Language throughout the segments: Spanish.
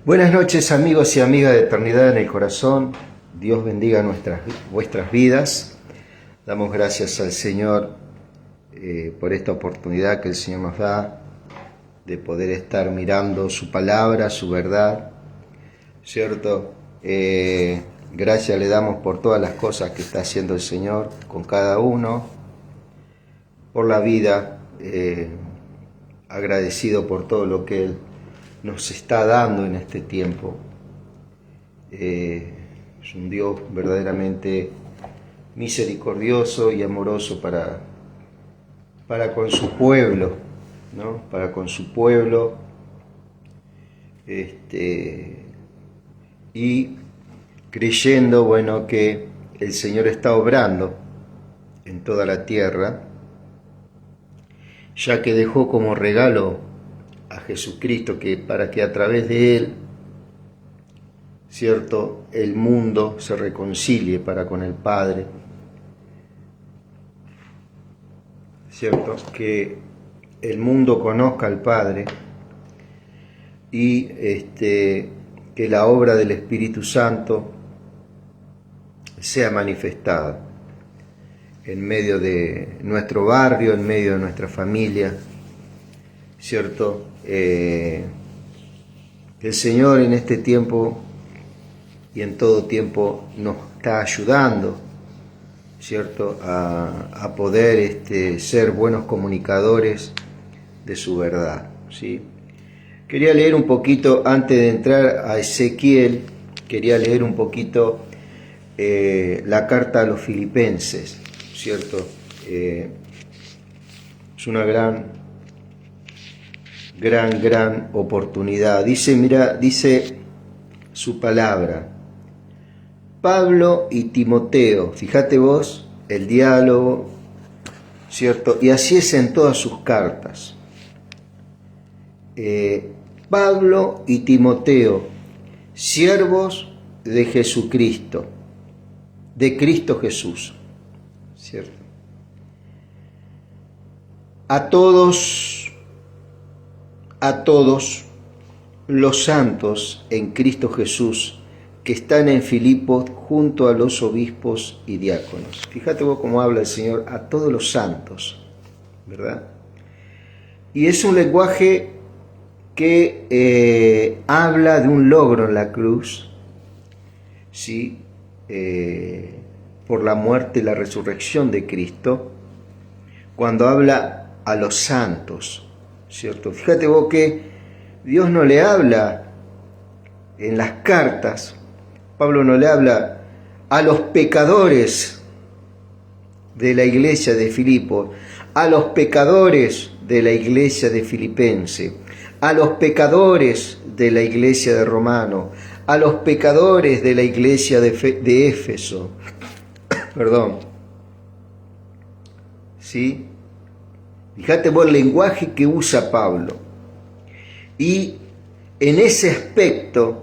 Buenas noches, amigos y amigas de Eternidad en el Corazón. Dios bendiga vuestras vidas. Damos gracias al Señor por esta oportunidad que el Señor nos da de poder estar mirando su palabra, su verdad, ¿cierto? Gracias le damos por todas las cosas que está haciendo el Señor con cada uno, por la vida, agradecido por todo lo que Él nos está dando en este tiempo. Es un Dios verdaderamente misericordioso y amoroso para con su pueblo, ¿no? Para con su pueblo, y creyendo, bueno, que el Señor está obrando en toda la tierra, ya que dejó como regalo a Jesucristo, que para que a través de Él, ¿cierto?, el mundo se reconcilie para con el Padre, ¿cierto?, que el mundo conozca al Padre y que la obra del Espíritu Santo sea manifestada en medio de nuestro barrio, en medio de nuestra familia, ¿cierto? El Señor en este tiempo y en todo tiempo nos está ayudando, ¿cierto?, a poder ser buenos comunicadores de su verdad, ¿sí? Quería leer un poquito, antes de entrar a Ezequiel, quería leer un poquito la carta a los Filipenses, ¿cierto? Es una gran oportunidad. Dice su palabra: Pablo y Timoteo. Fíjate vos el diálogo, ¿cierto? Y así es en todas sus cartas. Pablo y Timoteo, siervos de Jesucristo, de Cristo Jesús, ¿cierto? A todos los santos en Cristo Jesús que están en Filipos junto a los obispos y diáconos. Fíjate vos cómo habla el Señor a todos los santos, ¿verdad? Y es un lenguaje que habla de un logro en la cruz, ¿sí? Por la muerte y la resurrección de Cristo, cuando habla a los santos, ¿cierto? Fíjate vos que Dios no le habla en las cartas, Pablo no le habla a los pecadores de la iglesia de Filipos, a los pecadores de la iglesia de Filipense, a los pecadores de la iglesia de Romano, a los pecadores de la iglesia de Éfeso, perdón, ¿sí? Fíjate vos el lenguaje que usa Pablo. Y en ese aspecto,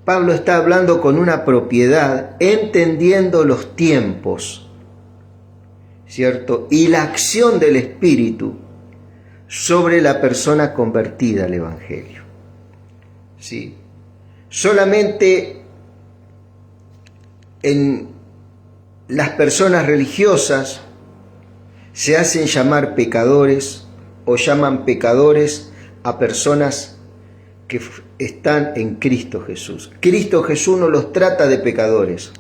Pablo está hablando con una propiedad, entendiendo los tiempos, ¿cierto? Y la acción del Espíritu sobre la persona convertida al Evangelio, ¿sí? Solamente en las personas religiosas se hacen llamar pecadores o llaman pecadores a personas que están en Cristo Jesús. Cristo Jesús no los trata de pecadores,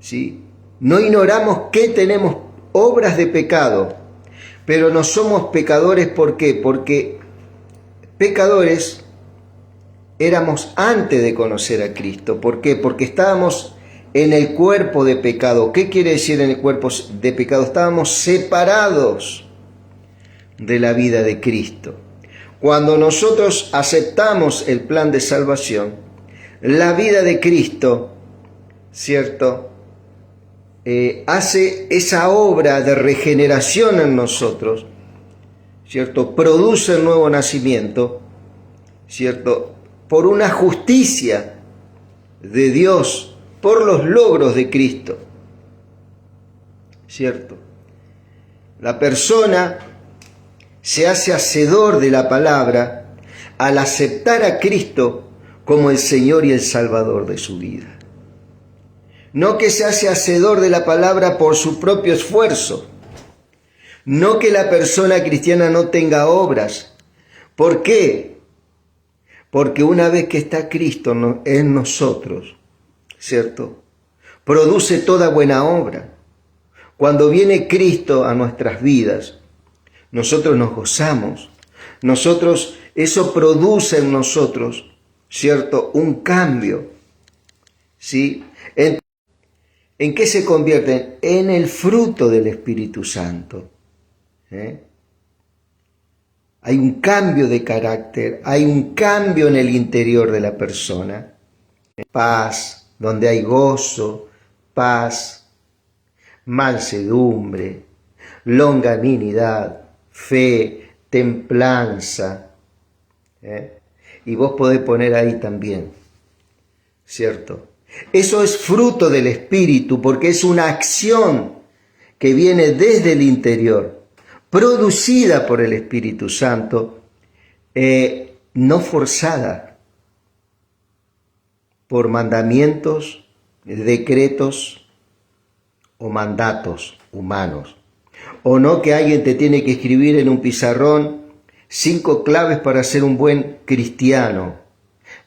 ¿sí? No ignoramos que tenemos obras de pecado, pero no somos pecadores. ¿Por qué? Porque pecadores éramos antes de conocer a Cristo. ¿Por qué? Porque estábamos en el cuerpo de pecado. ¿Qué quiere decir en el cuerpo de pecado? Estábamos separados de la vida de Cristo. Cuando nosotros aceptamos el plan de salvación, la vida de Cristo, ¿cierto?, hace esa obra de regeneración en nosotros, ¿cierto?, produce el nuevo nacimiento, ¿cierto?, por una justicia de Dios, por los logros de Cristo, ¿cierto? La persona se hace hacedor de la palabra al aceptar a Cristo como el Señor y el Salvador de su vida. No que se hace hacedor de la palabra por su propio esfuerzo. No que la persona cristiana no tenga obras. ¿Por qué? Porque una vez que está Cristo en nosotros, ¿cierto? Produce toda buena obra. Cuando viene Cristo a nuestras vidas, nosotros nos gozamos. Eso produce en nosotros, ¿cierto? Un cambio, ¿sí? ¿En qué se convierten? En el fruto del Espíritu Santo. Hay un cambio de carácter, hay un cambio en el interior de la persona. Paz, donde hay gozo, paz, mansedumbre, longanimidad, fe, templanza. Y vos podés poner ahí también, ¿cierto? Eso es fruto del Espíritu porque es una acción que viene desde el interior, producida por el Espíritu Santo, no forzada por mandamientos, decretos o mandatos humanos. O no que alguien te tiene que escribir en un pizarrón 5 claves para ser un buen cristiano,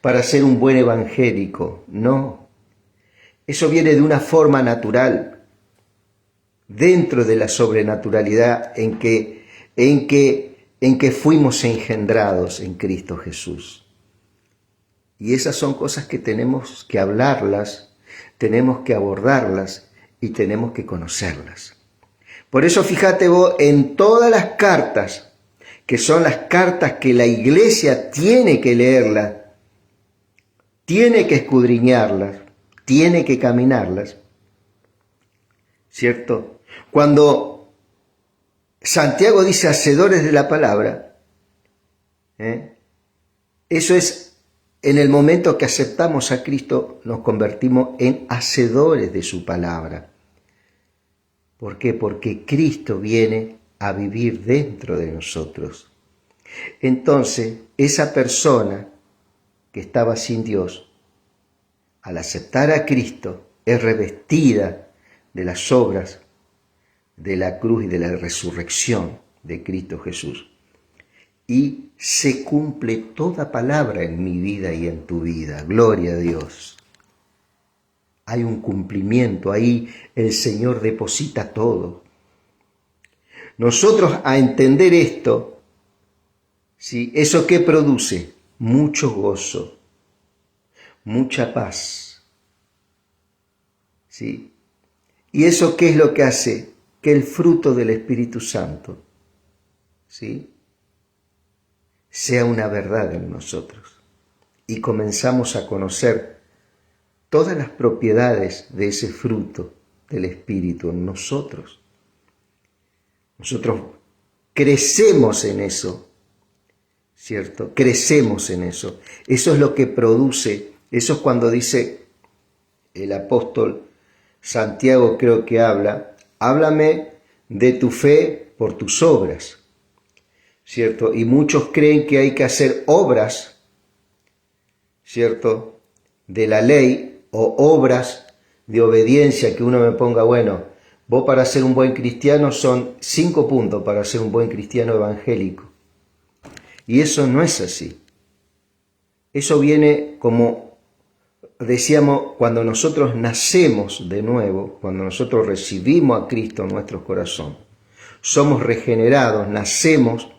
para ser un buen evangélico. No. Eso viene de una forma natural, dentro de la sobrenaturalidad en que fuimos engendrados en Cristo Jesús. Y esas son cosas que tenemos que hablarlas, tenemos que abordarlas y tenemos que conocerlas. Por eso fíjate vos en todas las cartas, que son las cartas que la iglesia tiene que leerlas, tiene que escudriñarlas, tiene que caminarlas, ¿cierto? Cuando Santiago dice hacedores de la palabra, eso es en el momento que aceptamos a Cristo, nos convertimos en hacedores de su palabra. ¿Por qué? Porque Cristo viene a vivir dentro de nosotros. Entonces, esa persona que estaba sin Dios, al aceptar a Cristo, es revestida de las obras de la cruz y de la resurrección de Cristo Jesús. Y se cumple toda palabra en mi vida y en tu vida. Gloria a Dios. Hay un cumplimiento, ahí el Señor deposita todo. Nosotros a entender esto, ¿sí? ¿Eso qué produce? Mucho gozo, mucha paz, ¿sí? ¿Y eso qué es lo que hace? Que el fruto del Espíritu Santo, ¿sí?, sea una verdad en nosotros. Y comenzamos a conocer todas las propiedades de ese fruto del Espíritu en nosotros. Nosotros crecemos en eso, ¿cierto? Crecemos en eso. Eso es lo que produce, eso es cuando dice el apóstol Santiago, creo que háblame de tu fe por tus obras, ¿cierto? Y muchos creen que hay que hacer obras, ¿cierto?, de la ley o obras de obediencia, que uno me ponga, bueno, vos para ser un buen cristiano son 5 puntos para ser un buen cristiano evangélico. Y eso no es así. Eso viene, como decíamos, cuando nosotros nacemos de nuevo, cuando nosotros recibimos a Cristo en nuestro corazón, somos regenerados, nacemos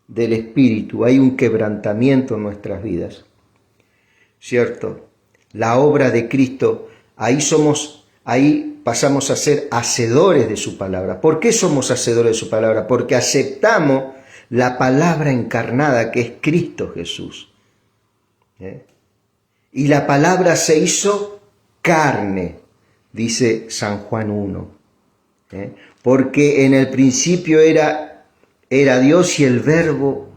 del Espíritu, hay un quebrantamiento en nuestras vidas, ¿cierto? La obra de Cristo, ahí pasamos a ser hacedores de su palabra. ¿Por qué somos hacedores de su palabra? Porque aceptamos la palabra encarnada que es Cristo Jesús. Y la palabra se hizo carne, dice San Juan 1. Porque en el principio era Dios y el Verbo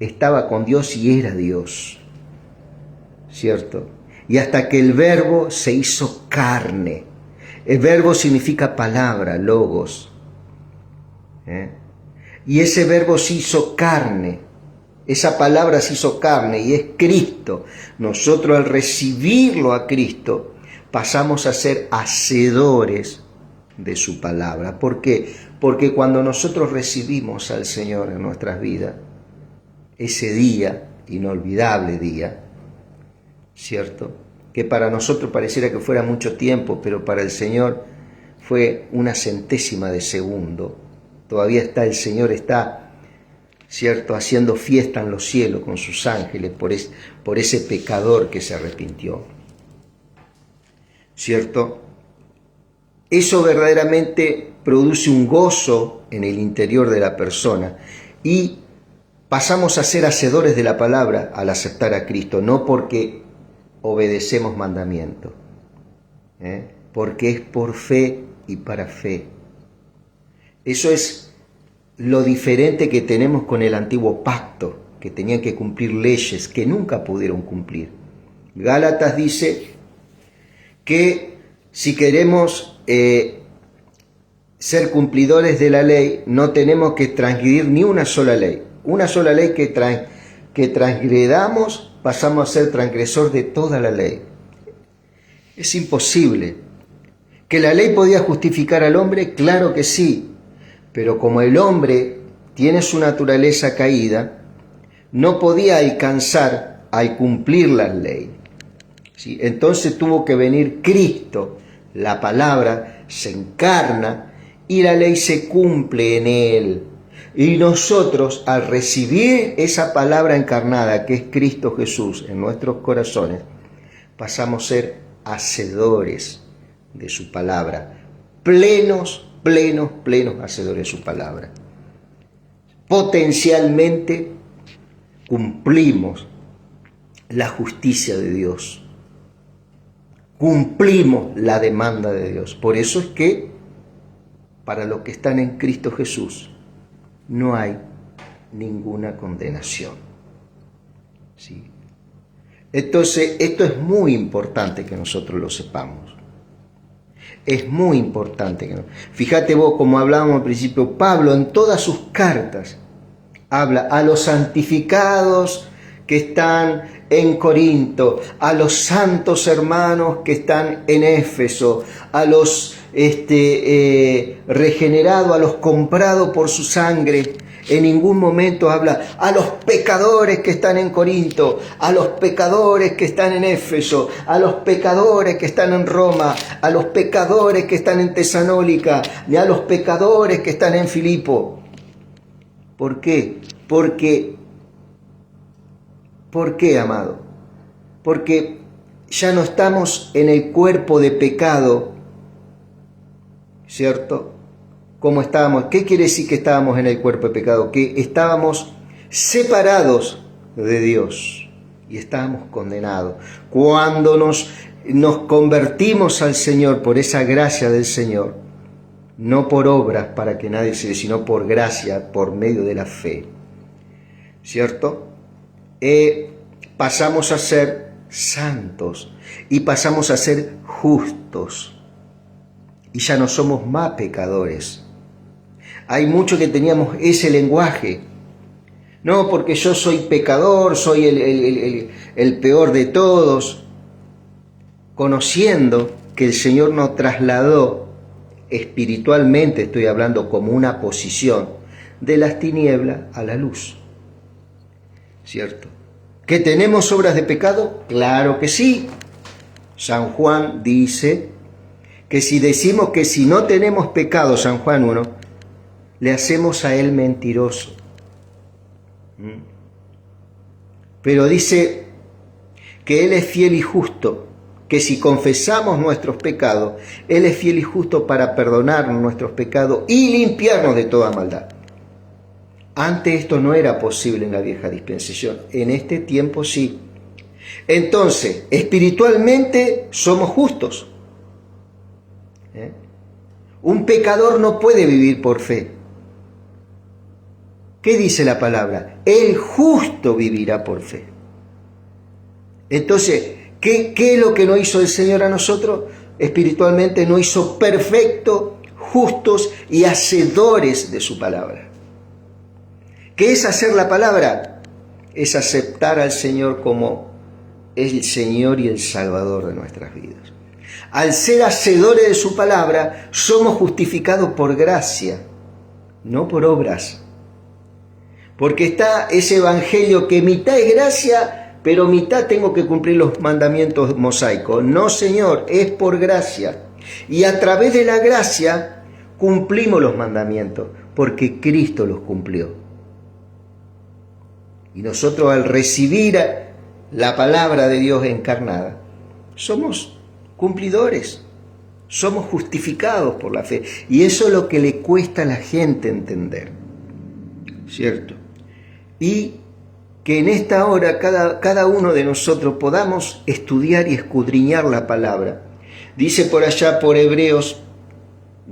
estaba con Dios y era Dios, ¿cierto? Y hasta que el Verbo se hizo carne. El Verbo significa palabra, logos. Y ese verbo se hizo carne, esa palabra se hizo carne y es Cristo. Nosotros al recibirlo a Cristo pasamos a ser hacedores de su palabra. ¿Por qué? Porque cuando nosotros recibimos al Señor en nuestras vidas, ese día, inolvidable día, ¿cierto? Que para nosotros pareciera que fuera mucho tiempo, pero para el Señor fue una centésima de segundo. Todavía el Señor está, ¿cierto?, haciendo fiesta en los cielos con sus ángeles por ese pecador que se arrepintió, ¿cierto? Eso verdaderamente produce un gozo en el interior de la persona y pasamos a ser hacedores de la palabra al aceptar a Cristo, no porque obedecemos mandamientos, porque es por fe y para fe. Eso es lo diferente que tenemos con el antiguo pacto, que tenían que cumplir leyes que nunca pudieron cumplir. Gálatas dice que si queremos ser cumplidores de la ley, no tenemos que transgredir ni una sola ley. Una sola ley que transgredamos, pasamos a ser transgresor de toda la ley. Es imposible. ¿Que la ley podía justificar al hombre? Claro que sí. Pero como el hombre tiene su naturaleza caída, no podía alcanzar al cumplir la ley, ¿sí? Entonces tuvo que venir Cristo, la palabra se encarna y la ley se cumple en él. Y nosotros, al recibir esa palabra encarnada que es Cristo Jesús en nuestros corazones, pasamos a ser hacedores de su palabra, plenos hacedores de su palabra. Potencialmente cumplimos la justicia de Dios, cumplimos la demanda de Dios. Por eso es que para los que están en Cristo Jesús no hay ninguna condenación, ¿sí? Entonces, esto es muy importante que nosotros lo sepamos. Es muy importante que fíjate vos, como hablábamos al principio, Pablo en todas sus cartas habla a los santificados que están en Corinto, a los santos hermanos que están en Éfeso, a los regenerados, a los comprados por su sangre. En ningún momento habla a los pecadores que están en Corinto, a los pecadores que están en Éfeso, a los pecadores que están en Roma, a los pecadores que están en Tesalónica, ni a los pecadores que están en Filipo. ¿Por qué? ¿Por qué, amado? Porque ya no estamos en el cuerpo de pecado, ¿cierto? Como estábamos. ¿Qué quiere decir que estábamos en el cuerpo de pecado? Que estábamos separados de Dios y estábamos condenados. Cuando nos convertimos al Señor por esa gracia del Señor, no por obras para que nadie se dé, sino por gracia, por medio de la fe, ¿cierto? Pasamos a ser santos y pasamos a ser justos y ya no somos más pecadores. Hay muchos que teníamos ese lenguaje. No, porque yo soy pecador, soy el peor de todos. Conociendo que el Señor nos trasladó espiritualmente, estoy hablando como una posición, de las tinieblas a la luz. ¿Cierto? ¿Que tenemos obras de pecado? Claro que sí. San Juan dice que si decimos que si no tenemos pecado, San Juan 1, le hacemos a él mentiroso. Pero dice que él es fiel y justo, que si confesamos nuestros pecados, él es fiel y justo para perdonarnos nuestros pecados y limpiarnos de toda maldad. Antes esto no era posible en la vieja dispensación, en este tiempo sí. Entonces, espiritualmente somos justos. Un pecador no puede vivir por fe. ¿Qué dice la palabra? El justo vivirá por fe. Entonces, ¿qué es lo que no hizo el Señor a nosotros? Espiritualmente nos hizo perfectos, justos y hacedores de su palabra. ¿Qué es hacer la palabra? Es aceptar al Señor como el Señor y el Salvador de nuestras vidas. Al ser hacedores de su palabra, somos justificados por gracia, no por obras. Porque está ese evangelio que mitad es gracia, pero mitad tengo que cumplir los mandamientos mosaicos. No, Señor, es por gracia. Y a través de la gracia cumplimos los mandamientos, porque Cristo los cumplió. Y nosotros, al recibir la palabra de Dios encarnada, somos cumplidores, somos justificados por la fe. Y eso es lo que le cuesta a la gente entender, ¿cierto? Y que en esta hora cada uno de nosotros podamos estudiar y escudriñar la palabra. Dice por allá por Hebreos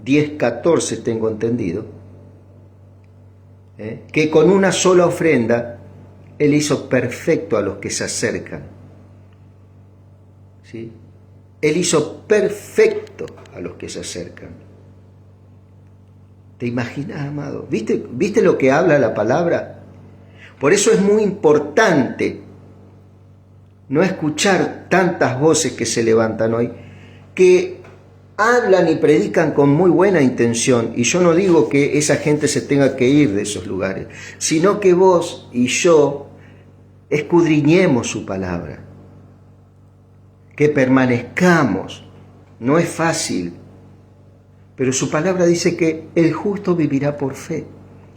10:14, tengo entendido, que con una sola ofrenda Él hizo perfecto a los que se acercan. ¿Sí? Él hizo perfecto a los que se acercan. ¿Te imaginas, amado? ¿Viste lo que habla la palabra? Por eso es muy importante no escuchar tantas voces que se levantan hoy, que hablan y predican con muy buena intención. Y yo no digo que esa gente se tenga que ir de esos lugares, sino que vos y yo escudriñemos su palabra, que permanezcamos. No es fácil, pero su palabra dice que el justo vivirá por fe.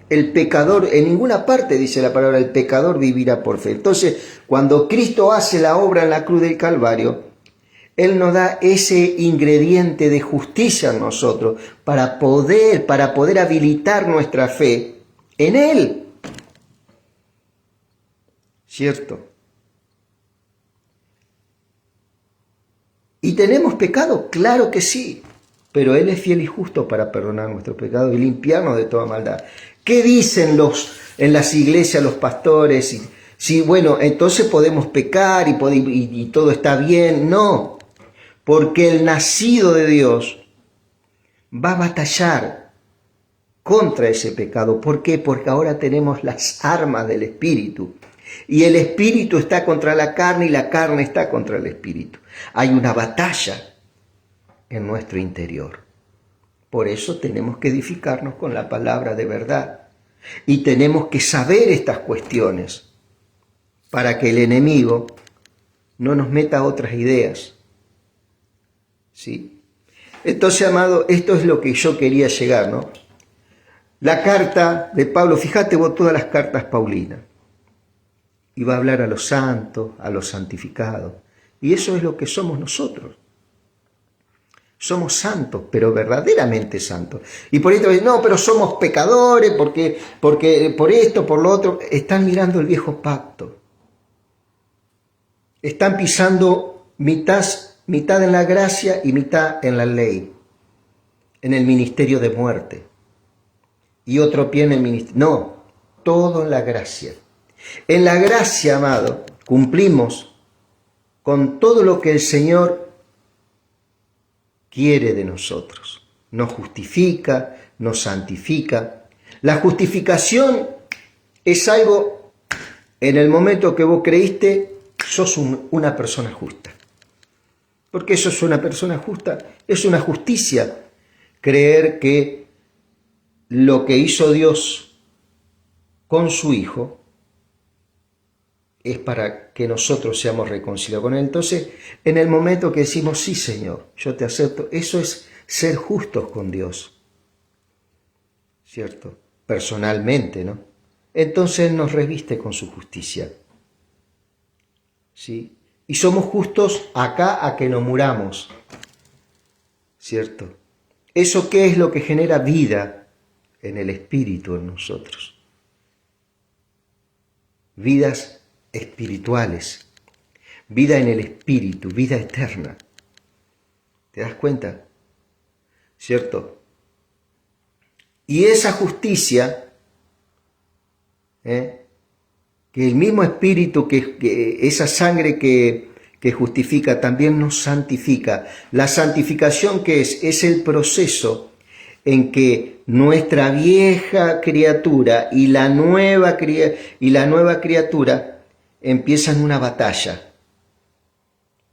El pecador, en ninguna parte dice la palabra, el pecador vivirá por fe. Entonces, cuando Cristo hace la obra en la cruz del Calvario, Él nos da ese ingrediente de justicia en nosotros para poder habilitar nuestra fe en Él. ¿Cierto? ¿Y tenemos pecado? Claro que sí, pero Él es fiel y justo para perdonar nuestros pecados y limpiarnos de toda maldad. ¿Qué dicen en las iglesias los pastores? Si bueno, entonces podemos pecar y todo está bien. No, porque el nacido de Dios va a batallar contra ese pecado. ¿Por qué? Porque ahora tenemos las armas del Espíritu. Y el Espíritu está contra la carne y la carne está contra el Espíritu. Hay una batalla en nuestro interior. Por eso tenemos que edificarnos con la palabra de verdad. Y tenemos que saber estas cuestiones para que el enemigo no nos meta otras ideas. ¿Sí? Entonces, amado, esto es lo que yo quería llegar, ¿no? La carta de Pablo, fíjate vos todas las cartas paulinas. Y va a hablar a los santos, a los santificados. Y eso es lo que somos nosotros. Somos santos, pero verdaderamente santos. Y por esto, no, pero somos pecadores, porque por esto, por lo otro. Están mirando el viejo pacto. Están pisando mitad en la gracia y mitad en la ley. En el ministerio de muerte. Y otro pie en el ministerio. No, todo en la gracia. En la gracia, amado, cumplimos con todo lo que el Señor quiere de nosotros. Nos justifica, nos santifica. La justificación es algo, en el momento que vos creíste, sos una persona justa. Porque eso es una persona justa, es una justicia. Creer que lo que hizo Dios con su Hijo es para que nosotros seamos reconciliados con Él. Entonces, en el momento que decimos, sí, Señor, yo te acepto, eso es ser justos con Dios, ¿cierto? Personalmente, ¿no? Entonces Él nos reviste con su justicia, ¿sí? Y somos justos acá a que no muramos, ¿cierto? ¿Eso qué es lo que genera vida en el Espíritu en nosotros? Vidas espirituales, vida en el Espíritu, vida eterna. ¿Te das cuenta? ¿Cierto? Y esa justicia, que el mismo Espíritu, que esa sangre que justifica, también nos santifica. La santificación, ¿qué es? Es el proceso en que nuestra vieja criatura y la nueva criatura empiezan una batalla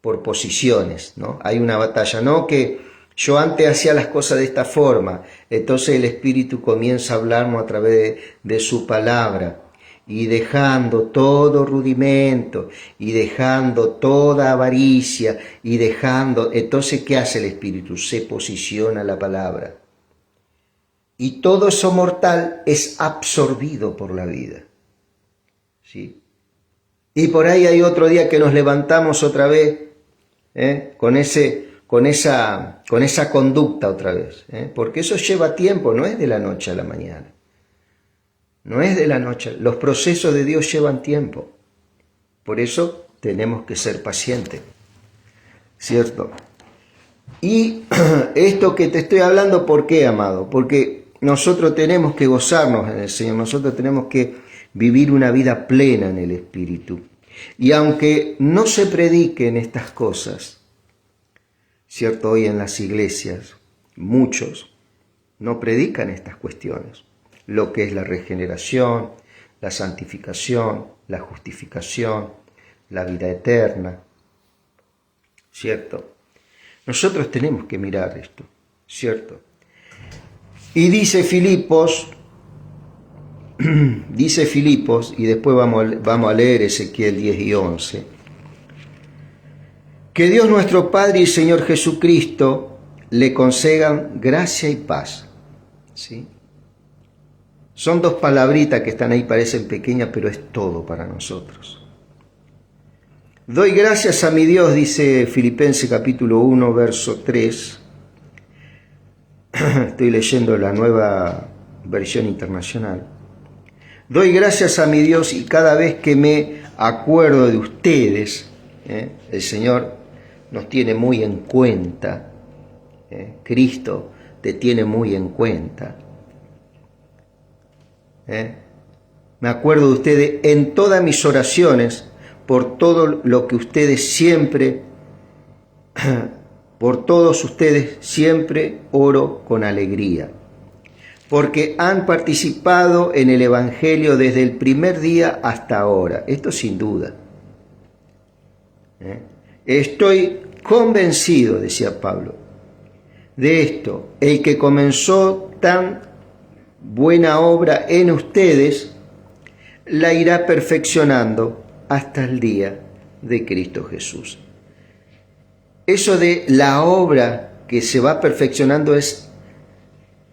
por posiciones, ¿no? Hay una batalla, no que yo antes hacía las cosas de esta forma, entonces el Espíritu comienza a hablarnos a través de su palabra, y dejando todo rudimento, y dejando toda avaricia, y dejando, entonces ¿qué hace el Espíritu? Se posiciona la palabra. Y todo eso mortal es absorbido por la vida, ¿sí? Y por ahí hay otro día que nos levantamos otra vez, con esa conducta otra vez, porque eso lleva tiempo, no es de la noche a la mañana. No es de la noche, los procesos de Dios llevan tiempo. Por eso tenemos que ser pacientes, ¿cierto? Y esto que te estoy hablando, ¿por qué, amado? Porque nosotros tenemos que gozarnos en el Señor, nosotros tenemos que vivir una vida plena en el Espíritu. Y aunque no se prediquen estas cosas, ¿cierto? Hoy en las iglesias, muchos no predican estas cuestiones. Lo que es la regeneración, la santificación, la justificación, la vida eterna, ¿cierto? Nosotros tenemos que mirar esto, ¿cierto? Y dice Filipos, y después vamos a leer Ezequiel 10 y 11, que Dios nuestro Padre y Señor Jesucristo le concedan gracia y paz, ¿sí? Son dos palabritas que están ahí, parecen pequeñas, pero es todo para nosotros. Doy gracias a mi Dios, dice Filipenses capítulo 1, verso 3. Estoy leyendo la Nueva Versión Internacional. Doy gracias a mi Dios y cada vez que me acuerdo de ustedes, el Señor nos tiene muy en cuenta, Cristo te tiene muy en cuenta. Me acuerdo de ustedes en todas mis oraciones, por todo lo que ustedes siempre, por todos ustedes siempre oro con alegría, porque han participado en el Evangelio desde el primer día hasta ahora. Esto sin duda. Estoy convencido, decía Pablo, de esto: el que comenzó tan buena obra en ustedes, la irá perfeccionando hasta el día de Cristo Jesús. Eso de la obra que se va perfeccionando es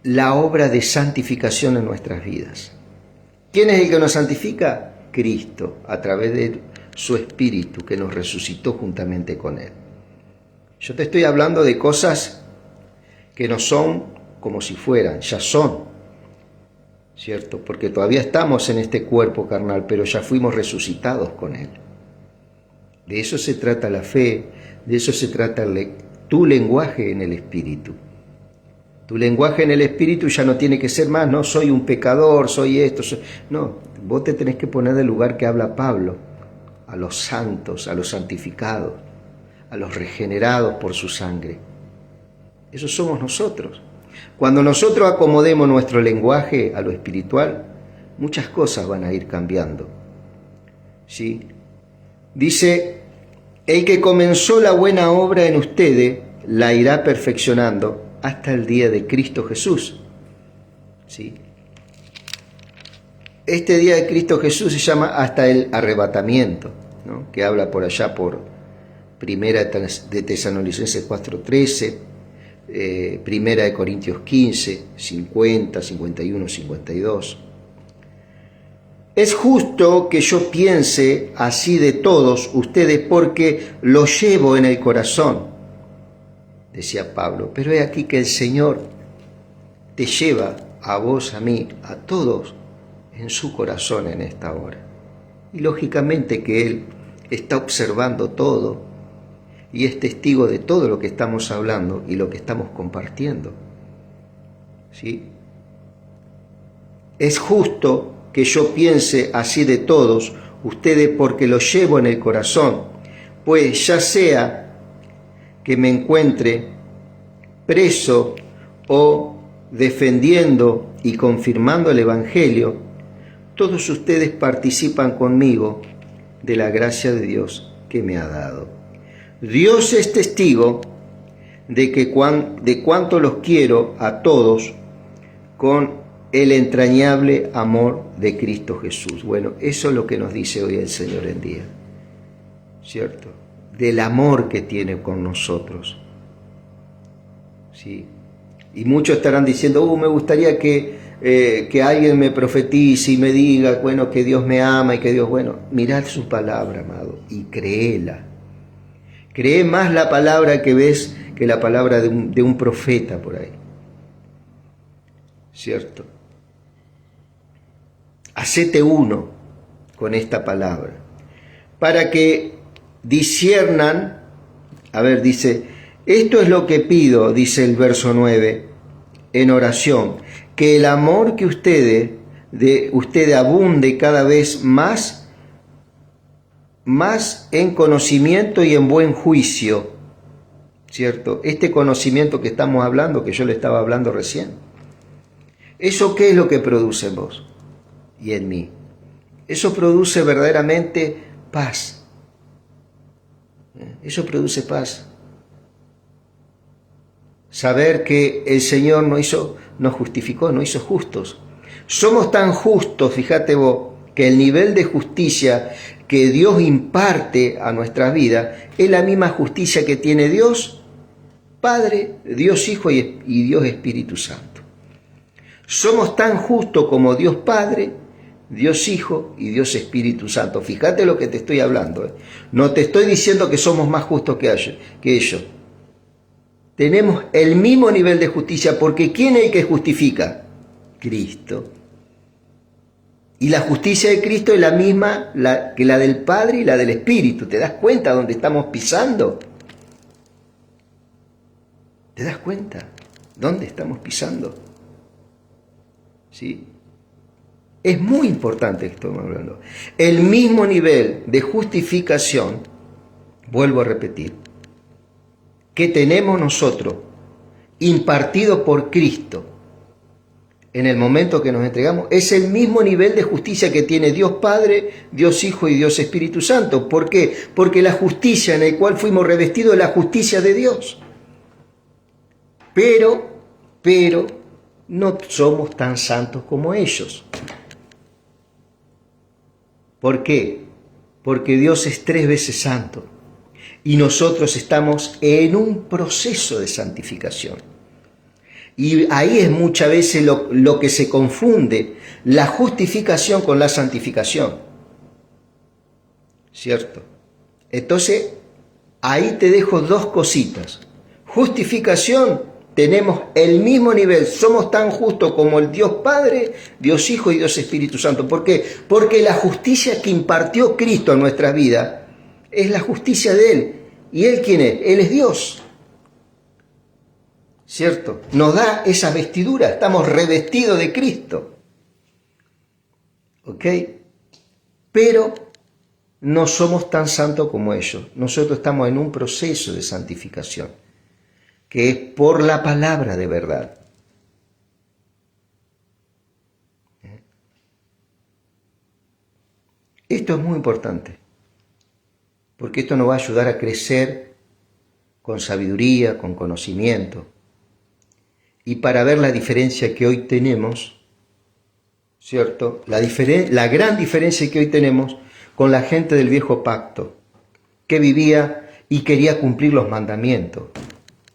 la obra de santificación en nuestras vidas. ¿Quién es el que nos santifica? Cristo, a través de su Espíritu que nos resucitó juntamente con Él. Yo te estoy hablando de cosas que no son como si fueran, ya son, ¿cierto? Porque todavía estamos en este cuerpo carnal, pero ya fuimos resucitados con Él. De eso se trata la fe, de eso se trata tu lenguaje en el Espíritu. Tu lenguaje en el Espíritu ya no tiene que ser más, no soy un pecador, soy esto, no, vos te tenés que poner del lugar que habla Pablo, a los santos, a los santificados, a los regenerados por su sangre. Esos somos nosotros. Cuando nosotros acomodemos nuestro lenguaje a lo espiritual, muchas cosas van a ir cambiando, ¿sí? Dice, el que comenzó la buena obra en ustedes, la irá perfeccionando hasta el día de Cristo Jesús, ¿sí? Este día de Cristo Jesús se llama hasta el arrebatamiento, ¿no? Que habla por allá por Primera de Tesalonicenses 4:13, Primera de Corintios 15, 50, 51, 52. Es justo que yo piense así de todos ustedes porque lo llevo en el corazón, decía Pablo. Pero he aquí que el Señor te lleva a vos, a mí, a todos en su corazón en esta hora. Y lógicamente que Él está observando todo y es testigo de todo lo que estamos hablando y lo que estamos compartiendo, ¿sí? Es justo que yo piense así de todos ustedes porque lo llevo en el corazón, pues ya sea que me encuentre preso o defendiendo y confirmando el Evangelio, todos ustedes participan conmigo de la gracia de Dios que me ha dado. Dios es testigo de cuánto los quiero a todos con el entrañable amor de Cristo Jesús. Bueno, eso es lo que nos dice hoy el Señor en día, ¿cierto? Del amor que tiene con nosotros, ¿sí? Y muchos estarán diciendo, me gustaría que alguien me profetice y me diga, bueno, que Dios me ama y que Dios, bueno, mirad su palabra, amado, y créela. Cree más la palabra que ves que la palabra de un profeta por ahí, ¿cierto? Hacete uno con esta palabra, para que disciernan, dice, esto es lo que pido, dice el verso 9, en oración, que el amor que ustedes abunde cada vez más en conocimiento y en buen juicio, ¿cierto? Este conocimiento que estamos hablando, que yo le estaba hablando recién, ¿eso qué es lo que produce en vos y en mí? Eso produce verdaderamente paz. Eso produce paz. Saber que el Señor nos justificó, nos hizo justos. Somos tan justos, fíjate vos, que el nivel de justicia que Dios imparte a nuestras vidas es la misma justicia que tiene Dios Padre, Dios Hijo y Dios Espíritu Santo. Somos tan justos como Dios Padre, Dios Hijo y Dios Espíritu Santo. Fíjate lo que te estoy hablando. No te estoy diciendo que somos más justos que ellos. Tenemos el mismo nivel de justicia, porque ¿quién es el que justifica? Cristo. Y la justicia de Cristo es la misma que la del Padre y la del Espíritu. ¿Te das cuenta dónde estamos pisando? ¿Te das cuenta dónde estamos pisando? ¿Sí? Es muy importante que estamos hablando. El mismo nivel de justificación, vuelvo a repetir, que tenemos nosotros, impartido por Cristo, en el momento que nos entregamos, es el mismo nivel de justicia que tiene Dios Padre, Dios Hijo y Dios Espíritu Santo. ¿Por qué? Porque la justicia en la cual fuimos revestidos es la justicia de Dios. Pero no somos tan santos como ellos. ¿Por qué? Porque Dios es 3 veces santo y nosotros estamos en un proceso de santificación. Y ahí es muchas veces lo que se confunde, la justificación con la santificación. ¿Cierto? Entonces, ahí te dejo 2 cositas. Justificación, tenemos el mismo nivel, somos tan justos como el Dios Padre, Dios Hijo y Dios Espíritu Santo. ¿Por qué? Porque la justicia que impartió Cristo a nuestra vida es la justicia de Él. ¿Y Él quién es? Él es Dios. ¿Cierto? Nos da esa vestidura, estamos revestidos de Cristo. ¿Ok? Pero no somos tan santos como ellos. Nosotros estamos en un proceso de santificación, que es por la palabra de verdad. Esto es muy importante, porque esto nos va a ayudar a crecer con sabiduría, con conocimiento. Y para ver la diferencia que hoy tenemos, ¿cierto? La gran diferencia que hoy tenemos con la gente del viejo pacto, que vivía y quería cumplir los mandamientos.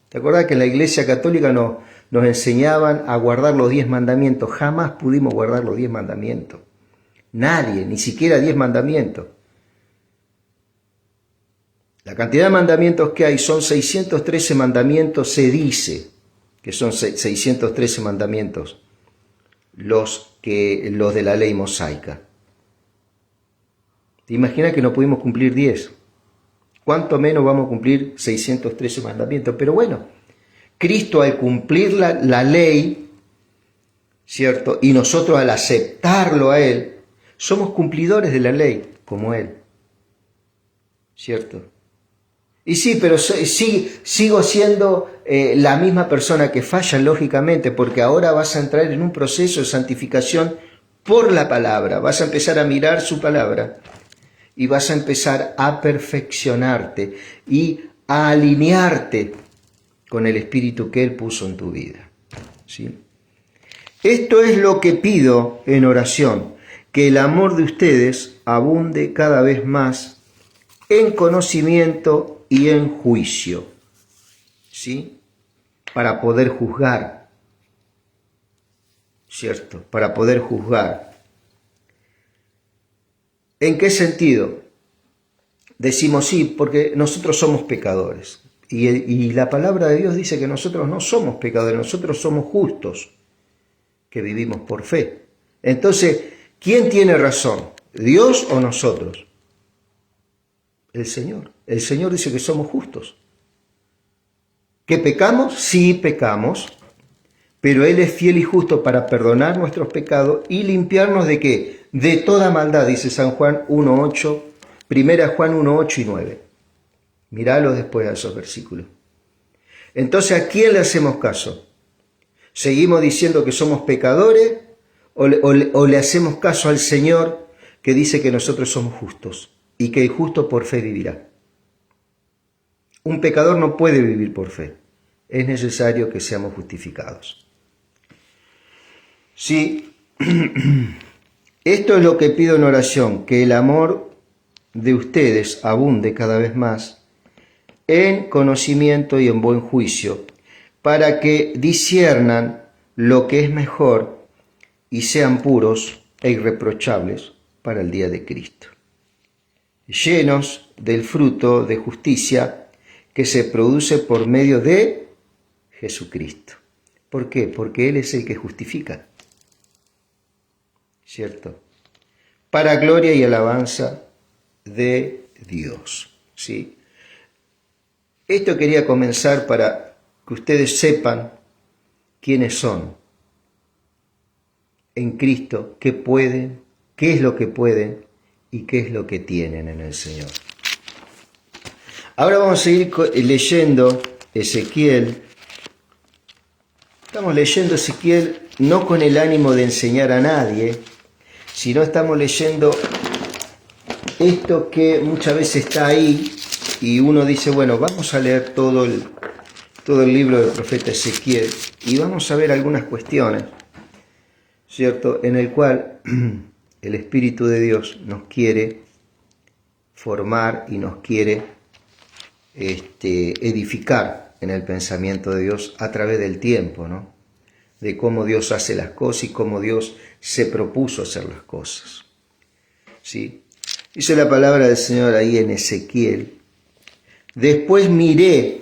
¿Te acuerdas que en la Iglesia Católica nos enseñaban a guardar los 10 mandamientos? Jamás pudimos guardar los 10 mandamientos. Nadie, ni siquiera 10 mandamientos. La cantidad de mandamientos que hay son 613 mandamientos, se dice que son 613 mandamientos los de la ley mosaica. ¿Te imaginas que no pudimos cumplir 10? ¿Cuánto menos vamos a cumplir 613 mandamientos? Pero bueno, Cristo al cumplir la ley, ¿cierto? Y nosotros al aceptarlo a Él, somos cumplidores de la ley como Él, ¿cierto? Y sí, pero sigo siendo la misma persona que falla, lógicamente, porque ahora vas a entrar en un proceso de santificación por la palabra. Vas a empezar a mirar su palabra y vas a empezar a perfeccionarte y a alinearte con el espíritu que Él puso en tu vida. ¿Sí? Esto es lo que pido en oración, que el amor de ustedes abunde cada vez más en conocimiento y en juicio, ¿sí? Para poder juzgar, ¿cierto? Para poder juzgar. ¿En qué sentido? Decimos sí, porque nosotros somos pecadores. Y la palabra de Dios dice que nosotros no somos pecadores, nosotros somos justos, que vivimos por fe. Entonces, ¿quién tiene razón? ¿Dios o nosotros? El Señor. El Señor dice que somos justos. ¿Que pecamos? Sí, pecamos, pero Él es fiel y justo para perdonar nuestros pecados y limpiarnos ¿de qué? De toda maldad, dice San Juan 1:8, 1 Juan 1:8 y 9. Míralo después a esos versículos. Entonces, ¿a quién le hacemos caso? ¿Seguimos diciendo que somos pecadores o le hacemos caso al Señor que dice que nosotros somos justos y que el justo por fe vivirá? Un pecador no puede vivir por fe. Es necesario que seamos justificados. Sí, esto es lo que pido en oración, que el amor de ustedes abunde cada vez más en conocimiento y en buen juicio, para que disciernan lo que es mejor y sean puros e irreprochables para el día de Cristo, llenos del fruto de justicia que se produce por medio de Jesucristo. ¿Por qué? Porque Él es el que justifica, ¿cierto? Para gloria y alabanza de Dios, ¿sí? Esto quería comenzar para que ustedes sepan quiénes son en Cristo, qué pueden, qué es lo que pueden y qué es lo que tienen en el Señor. Ahora vamos a seguir leyendo Ezequiel. Estamos leyendo Ezequiel no con el ánimo de enseñar a nadie, sino estamos leyendo esto que muchas veces está ahí y uno dice, bueno, vamos a leer todo el libro del profeta Ezequiel y vamos a ver algunas cuestiones, ¿cierto? En el cual el Espíritu de Dios nos quiere formar y nos quiere edificar en el pensamiento de Dios a través del tiempo, ¿no? De cómo Dios hace las cosas y cómo Dios se propuso hacer las cosas, ¿sí? Dice la palabra del Señor ahí en Ezequiel. Después miré,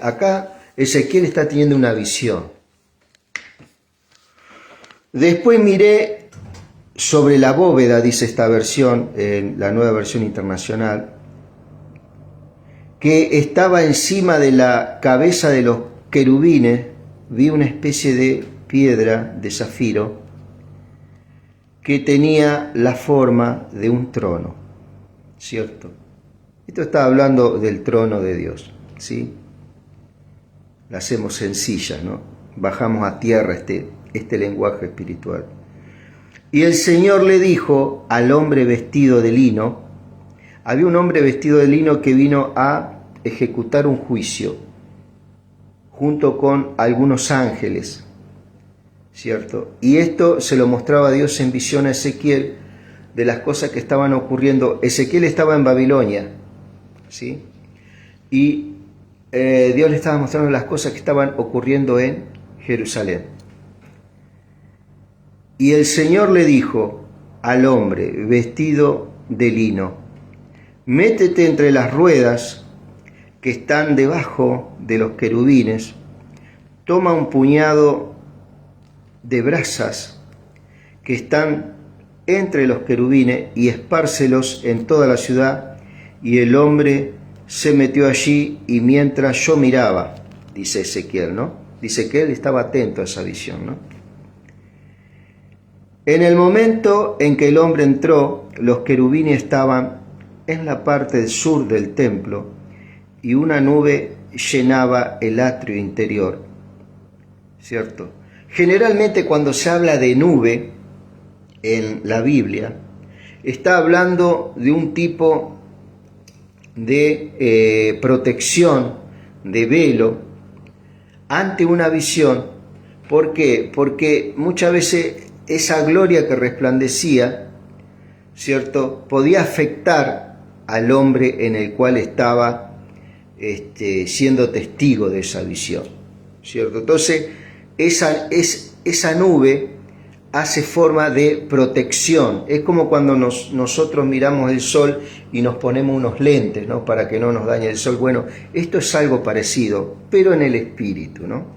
acá Ezequiel está teniendo una visión. Después miré sobre la bóveda, dice esta versión, en la Nueva Versión Internacional, que estaba encima de la cabeza de los querubines, vi una especie de piedra de zafiro que tenía la forma de un trono, ¿cierto? Esto está hablando del trono de Dios, ¿sí? La hacemos sencilla, ¿no? Bajamos a tierra este lenguaje espiritual. Y el Señor le dijo al hombre vestido de lino, había un hombre vestido de lino que vino a ejecutar un juicio junto con algunos ángeles, ¿cierto? Y esto se lo mostraba Dios en visión a Ezequiel de las cosas que estaban ocurriendo. Ezequiel estaba en Babilonia, ¿sí? Y Dios le estaba mostrando las cosas que estaban ocurriendo en Jerusalén. Y el Señor le dijo al hombre vestido de lino, métete entre las ruedas que están debajo de los querubines, toma un puñado de brasas que están entre los querubines y espárcelos en toda la ciudad. Y el hombre se metió allí y mientras yo miraba, dice Ezequiel, ¿no? Dice que él estaba atento a esa visión, ¿no? En el momento en que el hombre entró, los querubines estaban en la parte del sur del templo y una nube llenaba el atrio interior, ¿cierto? Generalmente cuando se habla de nube en la Biblia, está hablando de un tipo de protección, de velo, ante una visión. ¿Por qué? Porque muchas veces esa gloria que resplandecía, ¿cierto?, podía afectar al hombre en el cual estaba siendo testigo de esa visión, ¿cierto? Entonces, esa nube hace forma de protección. Es como cuando nosotros miramos el sol y nos ponemos unos lentes, ¿no?, para que no nos dañe el sol. Bueno, esto es algo parecido, pero en el espíritu, ¿no?,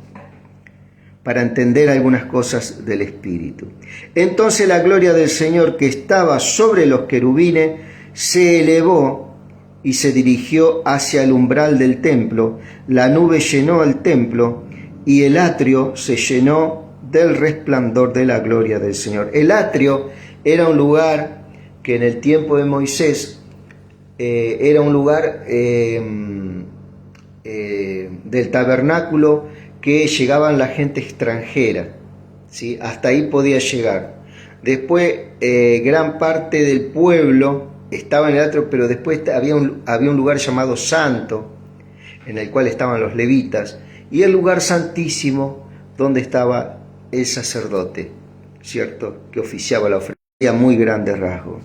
para entender algunas cosas del espíritu. Entonces la gloria del Señor que estaba sobre los querubines se elevó y se dirigió hacia el umbral del templo. La nube llenó el templo y el atrio se llenó del resplandor de la gloria del Señor. El atrio era un lugar que en el tiempo de Moisés era un lugar del tabernáculo que llegaban la gente extranjera, ¿sí? Hasta ahí podía llegar. Después gran parte del pueblo estaba en el atrio, pero después había un lugar llamado santo, en el cual estaban los levitas, y el lugar santísimo donde estaba el sacerdote, ¿cierto?, que oficiaba la ofrenda, a muy grande rasgo.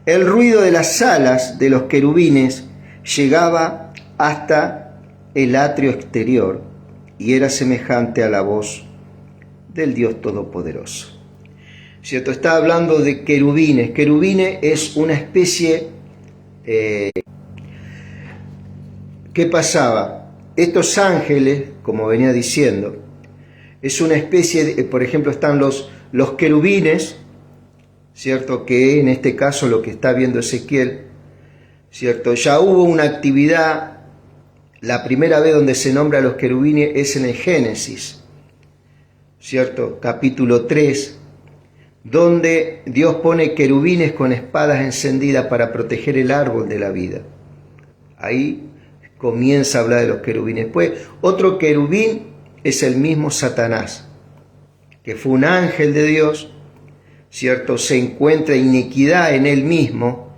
El ruido de las alas de los querubines llegaba hasta el atrio exterior y era semejante a la voz del Dios Todopoderoso, ¿cierto? Está hablando de querubines. Querubines es una especie... ¿Qué pasaba? Estos ángeles, como venía diciendo, es una especie de, por ejemplo, están los querubines, ¿cierto?, que en este caso lo que está viendo Ezequiel, ¿cierto? Ya hubo una actividad, la primera vez donde se nombra a los querubines es en el Génesis, ¿cierto?, capítulo 3, donde Dios pone querubines con espadas encendidas para proteger el árbol de la vida. Ahí comienza a hablar de los querubines. Después, otro querubín es el mismo Satanás, que fue un ángel de Dios, ¿cierto? Se encuentra iniquidad en él mismo,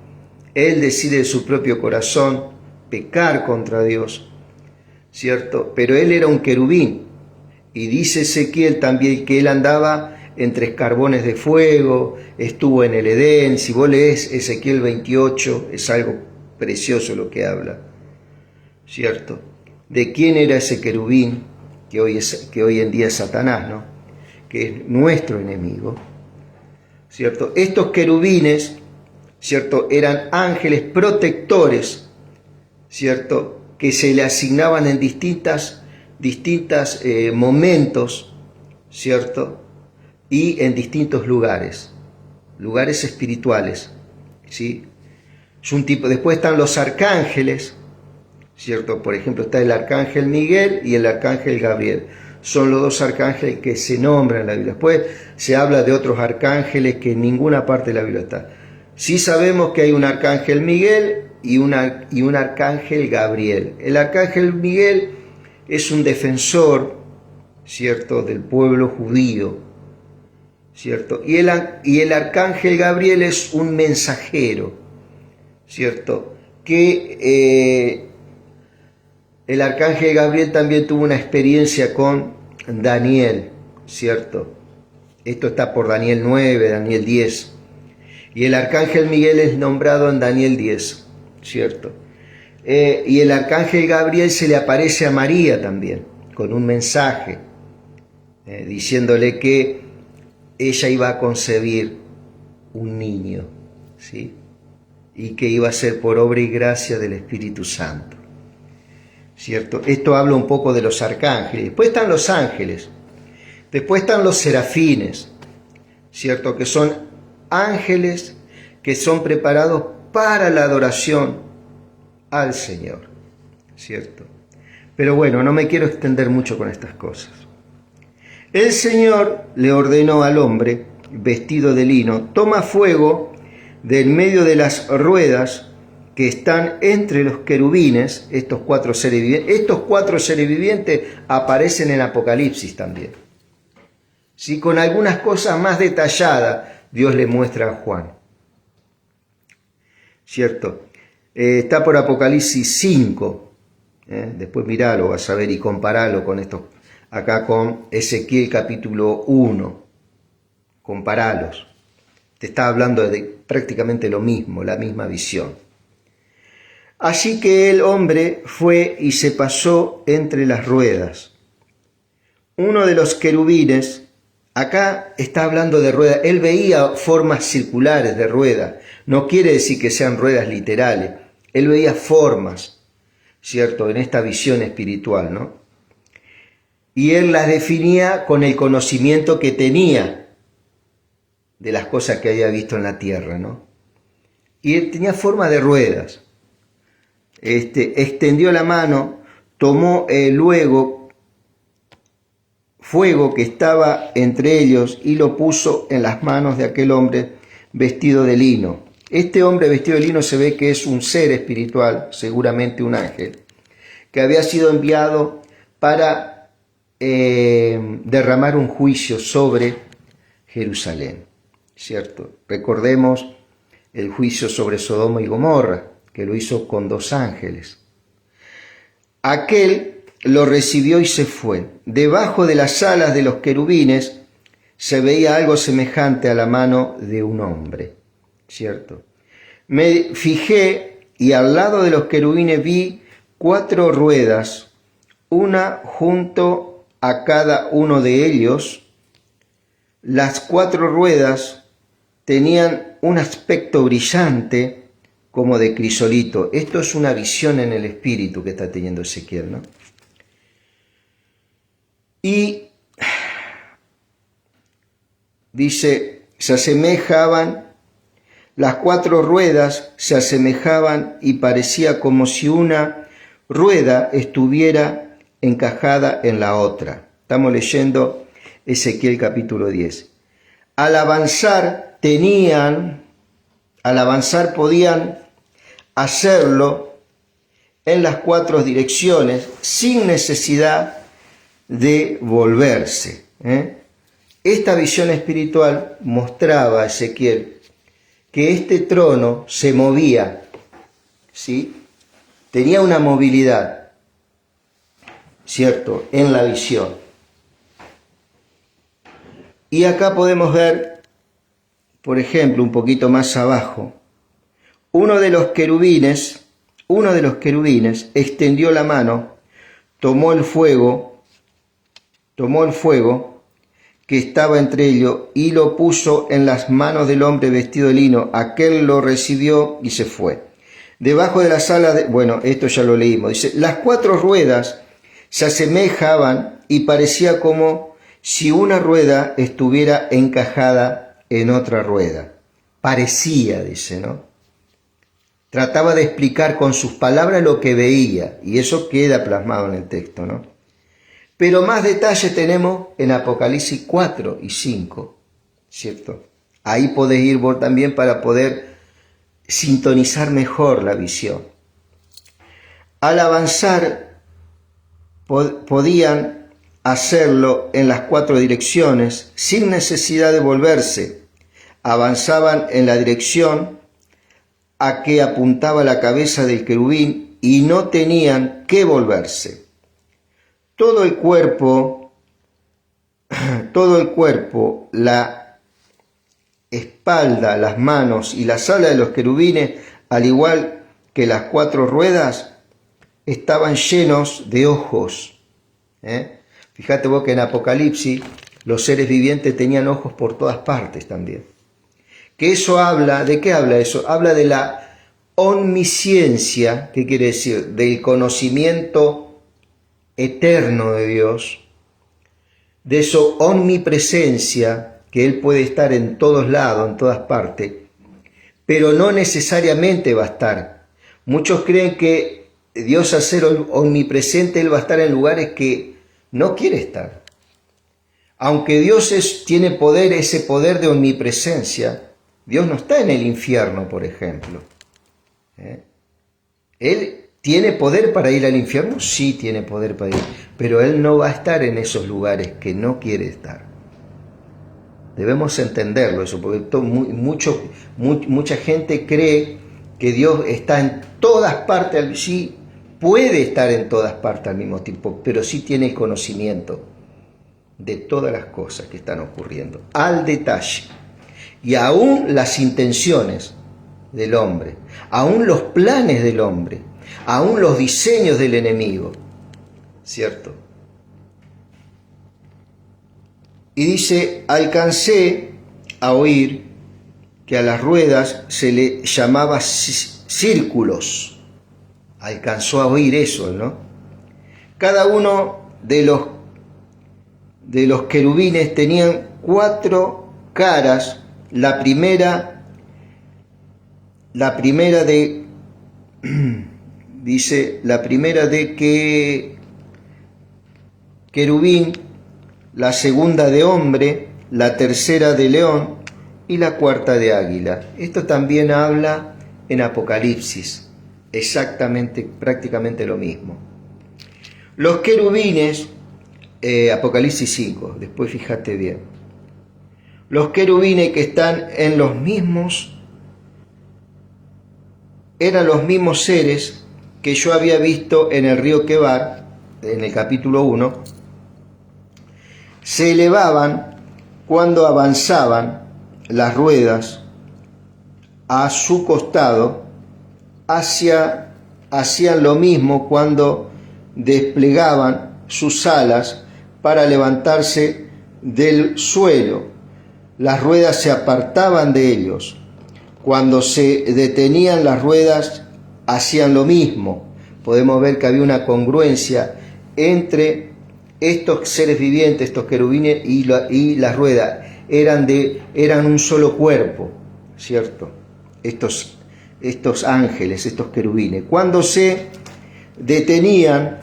él decide de su propio corazón pecar contra Dios, ¿cierto? Pero él era un querubín, y dice Ezequiel también que él andaba entre escarbones de fuego, estuvo en el Edén. Si vos lees Ezequiel 28, es algo precioso lo que habla, ¿cierto? ¿De quién era ese querubín? Que hoy en día es Satanás, ¿no?, que es nuestro enemigo, ¿cierto? Estos querubines, ¿cierto?, eran ángeles protectores, ¿cierto?, que se le asignaban en distintas momentos, ¿cierto?, y en distintos lugares espirituales, ¿sí? Es un tipo. Después están los arcángeles, ¿cierto? Por ejemplo, está el arcángel Miguel y el arcángel Gabriel. Son los dos arcángeles que se nombran en la Biblia. Después se habla de otros arcángeles que en ninguna parte de la Biblia está. Sí sabemos que hay un arcángel Miguel y un arcángel Gabriel. El arcángel Miguel es un defensor, ¿cierto?, del pueblo judío, ¿cierto? Y el arcángel Gabriel es un mensajero, ¿cierto?, que el arcángel Gabriel también tuvo una experiencia con Daniel, ¿cierto? Esto está por Daniel 9, Daniel 10. Y el arcángel Miguel es nombrado en Daniel 10, ¿cierto? Y el arcángel Gabriel se le aparece a María también, con un mensaje, diciéndole que ella iba a concebir un niño, ¿sí?, y que iba a ser por obra y gracia del Espíritu Santo, ¿cierto? Esto habla un poco de los arcángeles. Después están los ángeles, después están los serafines, ¿cierto?, que son ángeles que son preparados para la adoración al Señor, ¿cierto? Pero bueno, no me quiero extender mucho con estas cosas. El Señor le ordenó al hombre vestido de lino: toma fuego del medio de las ruedas que están entre los querubines, estos cuatro seres vivientes aparecen en Apocalipsis también. Sí, con algunas cosas más detalladas Dios le muestra a Juan. ¿Cierto? Está por Apocalipsis 5. Después miralo, vas a ver y comparalo con esto. Acá con Ezequiel capítulo 1. Comparalos. Te está hablando de prácticamente lo mismo, la misma visión. Así que el hombre fue y se pasó entre las ruedas. Uno de los querubines, acá está hablando de ruedas, él veía formas circulares de ruedas, no quiere decir que sean ruedas literales, él veía formas, ¿cierto? En esta visión espiritual, ¿no? Y él las definía con el conocimiento que tenía de las cosas que había visto en la tierra, ¿no? Y él tenía forma de ruedas. Extendió la mano, tomó luego fuego que estaba entre ellos y lo puso en las manos de aquel hombre vestido de lino. Este hombre vestido de lino se ve que es un ser espiritual, seguramente un ángel, que había sido enviado para derramar un juicio sobre Jerusalén, ¿cierto? Recordemos el juicio sobre Sodoma y Gomorra, que lo hizo con 2 ángeles. Aquel lo recibió y se fue. Debajo de las alas de los querubines se veía algo semejante a la mano de un hombre, ¿cierto? Me fijé y al lado de los querubines vi 4 ruedas, una junto a cada uno de ellos. Las 4 ruedas tenían un aspecto brillante como de crisolito. Esto es una visión en el espíritu que está teniendo Ezequiel, ¿no? Y dice, se asemejaban, las 4 ruedas se asemejaban y parecía como si una rueda estuviera encajada en la otra. Estamos leyendo Ezequiel capítulo 10. Al avanzar podían hacerlo en las 4 direcciones sin necesidad de volverse. Esta visión espiritual mostraba a Ezequiel que este trono se movía, ¿sí? Tenía una movilidad, ¿cierto?, en la visión. Y acá podemos ver, por ejemplo, un poquito más abajo, uno de los querubines extendió la mano, tomó el fuego que estaba entre ellos y lo puso en las manos del hombre vestido de lino. Aquel lo recibió y se fue. Debajo de las alas esto ya lo leímos. Dice, las 4 ruedas se asemejaban y parecía como si una rueda estuviera encajada en otra rueda. Parecía, dice, ¿no? Trataba de explicar con sus palabras lo que veía, y eso queda plasmado en el texto, ¿no? Pero más detalles tenemos en Apocalipsis 4 y 5, ¿cierto? Ahí podés ir vos también para poder sintonizar mejor la visión. Al avanzar, podían hacerlo en las 4 direcciones sin necesidad de volverse. Avanzaban en la dirección a que apuntaba la cabeza del querubín y no tenían que volverse. Todo el cuerpo, la espalda, las manos y las alas de los querubines, al igual que las 4 ruedas, estaban llenos de ojos. Fíjate vos que en Apocalipsis los seres vivientes tenían ojos por todas partes también. Que eso habla, ¿de qué habla eso? Habla de la omnisciencia, ¿qué quiere decir? Del conocimiento eterno de Dios, de su omnipresencia, que Él puede estar en todos lados, en todas partes, pero no necesariamente va a estar. Muchos creen que Dios, al ser omnipresente, Él va a estar en lugares que no quiere estar. Aunque Dios tiene poder, ese poder de omnipresencia, Dios no está en el infierno, por ejemplo. Él tiene poder para ir al infierno, sí tiene poder para ir, pero Él no va a estar en esos lugares que no quiere estar. Debemos entenderlo eso, porque mucha gente cree que Dios está en todas partes, sí, puede estar en todas partes al mismo tiempo, pero sí tiene el conocimiento de todas las cosas que están ocurriendo, al detalle, y aún las intenciones del hombre, aún los planes del hombre, aún los diseños del enemigo, ¿cierto? Y dice, alcancé a oír que a las ruedas se le llamaba círculos. Alcanzó a oír eso, ¿no? Cada uno de los querubines tenían 4 caras. La primera dice, la primera de querubín, la segunda de hombre, la tercera de león y la cuarta de águila. Esto también habla en Apocalipsis, exactamente, prácticamente lo mismo. Los querubines, Apocalipsis 5, después fíjate bien. Los querubines que están en los mismos, eran los mismos seres que yo había visto en el río Quebar, en el capítulo 1, se elevaban cuando avanzaban las ruedas a su costado, hacían lo mismo cuando desplegaban sus alas para levantarse del suelo. Las ruedas se apartaban de ellos. Cuando se detenían las ruedas, hacían lo mismo. Podemos ver que había una congruencia entre estos seres vivientes, estos querubines y las ruedas. Eran un solo cuerpo, ¿cierto? Estos ángeles, estos querubines. Cuando se detenían